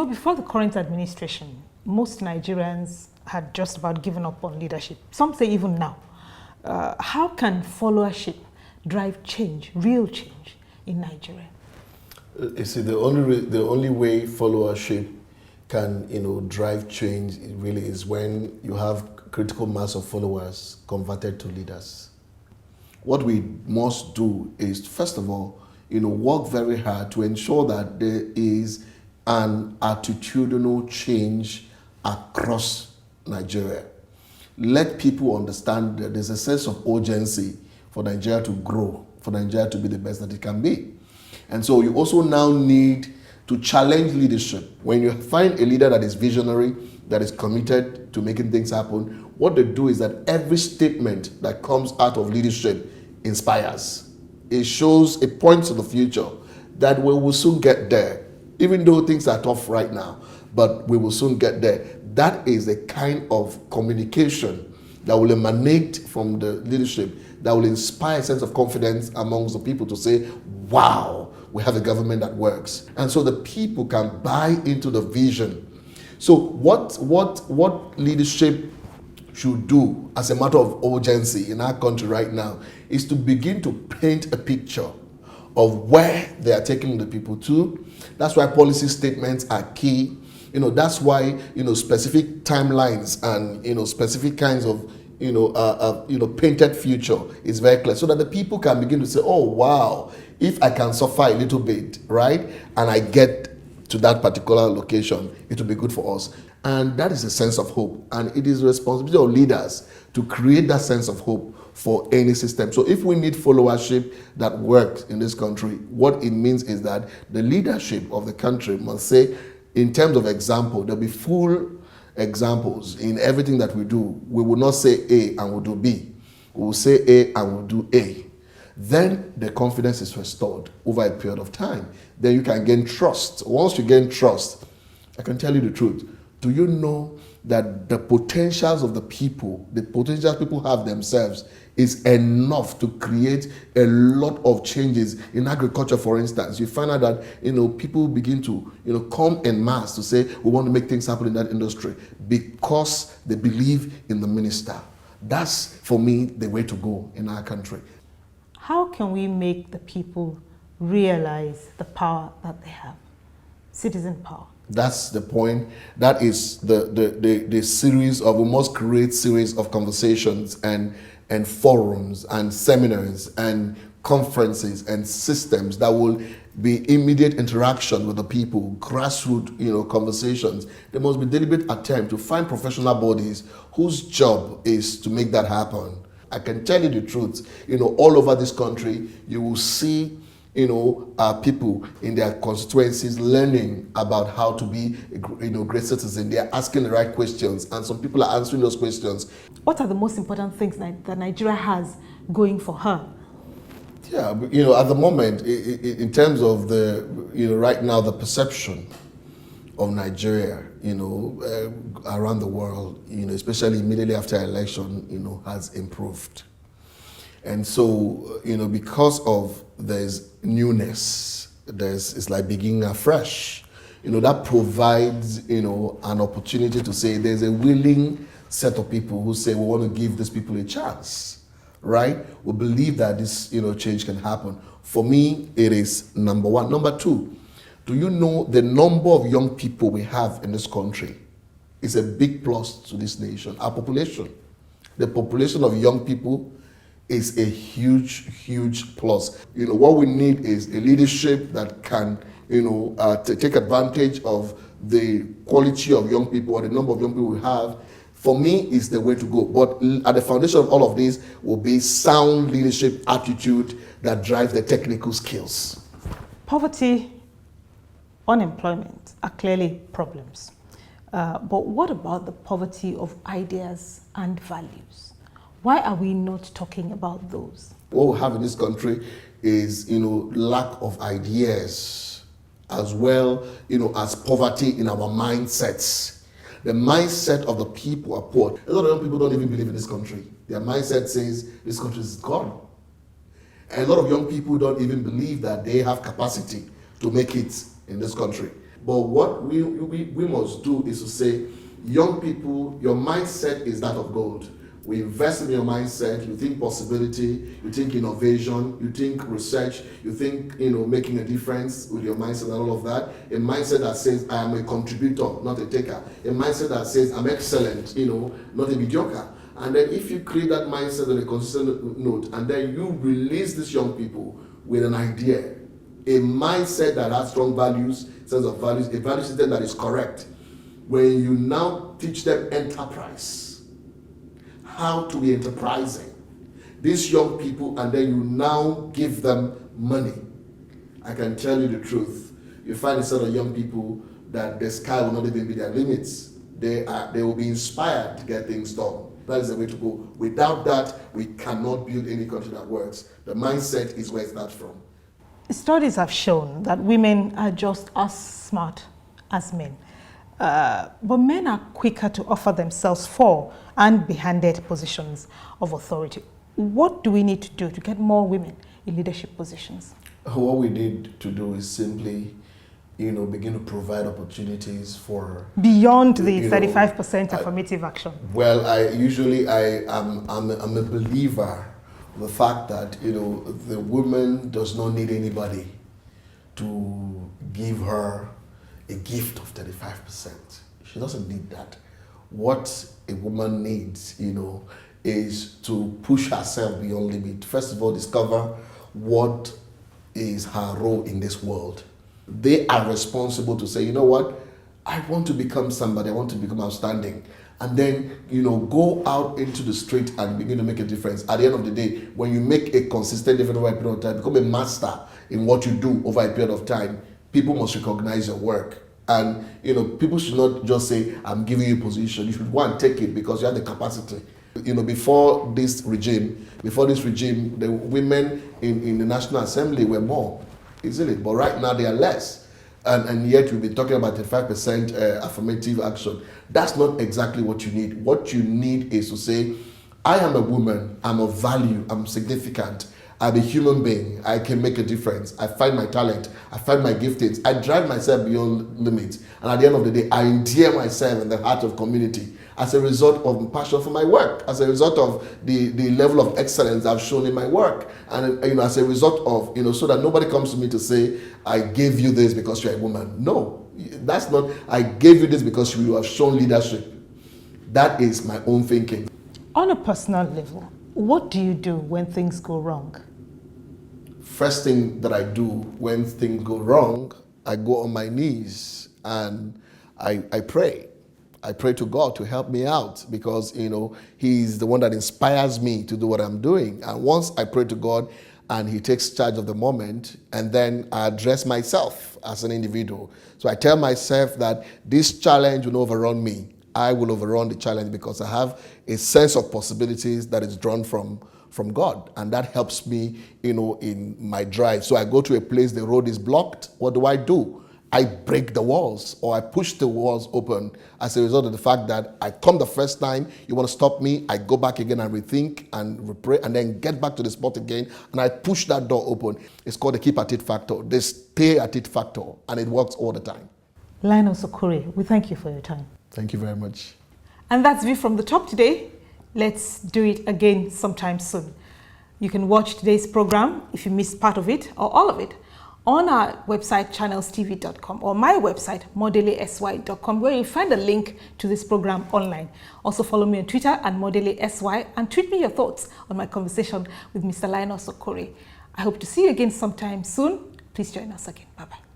before the current administration, most Nigerians had just about given up on leadership. Some say even now. How can followership drive change, real change in Nigeria? You see, the only way followership can drive change really is when you have critical mass of followers converted to leaders. What we must do is, first of all, work very hard to ensure that there is an attitudinal change across Nigeria. Let people understand that there's a sense of urgency for Nigeria to grow, for Nigeria to be the best that it can be. And so you also now need to challenge leadership. When you find a leader that is visionary, that is committed to making things happen, what they do is that every statement that comes out of leadership inspires. It shows, it points to the future that we will soon get there, even though things are tough right now, but we will soon get there. That is the kind of communication that will emanate from the leadership that will inspire a sense of confidence amongst the people to say, wow, we have a government that works. And so the people can buy into the vision. So what leadership should do as a matter of urgency in our country right now is to begin to paint a picture of where they are taking the people to. That's why policy statements are key. That's why specific timelines and specific kinds of painted future is very clear, so that the people can begin to say, oh wow, if I can suffer a little bit, right, and I get to that particular location, it will be good for us. And that is a sense of hope, and it is the responsibility of leaders to create that sense of hope for any system. So if we need followership that works in this country, what it means is that the leadership of the country must say, in terms of example, there'll be full examples in everything that we do. We will not say A and we'll do B. We will say A and we'll do A. Then the confidence is restored over a period of time. Then you can gain trust. Once you gain trust, I can tell you the truth. Do you know that the potentials of the potential people have themselves is enough to create a lot of changes in agriculture? For instance, you find out that people begin to come en masse to say we want to make things happen in that industry because they believe in the minister. That's, for me, the way to go in our country. How can we make the people realize the power that they have? Citizen power. That's the point. That is the series of, we must create series of conversations and forums and seminars and conferences and systems that will be immediate interaction with the people, grassroots, conversations. There must be deliberate attempt to find professional bodies whose job is to make that happen. I can tell you the truth, all over this country, you will see people in their constituencies learning about how to be great citizen. They are asking the right questions, and some people are answering those questions. What are the most important things that Nigeria has going for her? Yeah, at the moment, in terms of right now, the perception of Nigeria, around the world, especially immediately after election, has improved. And so, because of there's newness, it's like beginning afresh. That provides, an opportunity to say there's a willing set of people who say we want to give these people a chance, right? We believe that this, change can happen. For me, it is number one. Number two, do you know the number of young people we have in this country is a big plus to this nation? Our population, the population of young people is a huge, huge plus. What we need is a leadership that can, take advantage of the quality of young people or the number of young people we have. For me, is the way to go. But at the foundation of all of this will be sound leadership attitude that drives the technical skills. Poverty, unemployment are clearly problems. But what about the poverty of ideas and values? Why are we not talking about those? What we have in this country is, lack of ideas, as well, as poverty in our mindsets. The mindset of the people are poor. A lot of young people don't even believe in this country. Their mindset says this country is gone. And a lot of young people don't even believe that they have capacity to make it in this country. But what we must do is to say, young people, your mindset is that of gold. We invest in your mindset. You think possibility, you think innovation, you think research, you think making a difference with your mindset and all of that. A mindset that says I am a contributor, not a taker. A mindset that says I'm excellent, not a mediocre. And then if you create that mindset on a consistent note, and then you release these young people with an idea, a mindset that has strong values, sense of values, a value system that is correct. When you now teach them enterprise, how to be enterprising, these young people, and then you now give them money, I can tell you the truth. You find a set of young people that the sky will not even be their limits. They will be inspired to get things done. That is the way to go. Without that, we cannot build any country that works. The mindset is where it starts from. Studies have shown that women are just as smart as men. But men are quicker to offer themselves for and be handed positions of authority. What do we need to do to get more women in leadership positions? What we need to do is simply, begin to provide opportunities for... Beyond the 35% affirmative action. Well, I'm a believer in the fact that, the woman does not need anybody to give her a gift of 35%. She doesn't need that. What a woman needs, is to push herself beyond limit. First of all, discover what is her role in this world. They are responsible to say, you know what, I want to become somebody, I want to become outstanding. And then, go out into the street and begin to make a difference. At the end of the day, when you make a consistent difference over a period of time, become a master in what you do over a period of time, people must recognize your work. And, people should not just say, I'm giving you a position. You should go and take it because you have the capacity. Before this regime, the women in the National Assembly were more, isn't it? But right now they are less. And yet we've been talking about the 5% affirmative action. That's not exactly what you need. What you need is to say, I am a woman, I'm of value, I'm significant, I'm a human being, I can make a difference, I find my talent, I find my giftings, I drive myself beyond limits, and at the end of the day, I endear myself in the heart of community as a result of passion for my work, as a result of the level of excellence I've shown in my work, and as a result of, so that nobody comes to me to say, I gave you this because you're a woman. No, that's not, I gave you this because you have shown leadership. That is my own thinking. On a personal level, what do you do when things go wrong? First thing that I do when things go wrong, I go on my knees and I pray. I pray to God to help me out because, He's the one that inspires me to do what I'm doing. And once I pray to God and He takes charge of the moment, and then I address myself as an individual. So I tell myself that this challenge will not overrun me. I will overrun the challenge because I have a sense of possibilities that is drawn from God, and that helps me, in my drive. So I go to a place, the road is blocked. What do? I break the walls, or I push the walls open as a result of the fact that I come the first time, you want to stop me, I go back again and rethink and pray, and then get back to the spot again, and I push that door open. It's called the keep at it factor, the stay at it factor, and it works all the time. Linus Okorie, we thank you for your time. Thank you very much. And that's View from the Top today. Let's do it again sometime soon. You can watch today's program if you missed part of it or all of it on our website channelstv.com or my website modelesy.com, where you find a link to this program online. Also follow me on Twitter at modelesy and tweet me your thoughts on my conversation with Mr. Linus Okorie. I hope to see you again sometime soon. Please join us again. Bye-bye.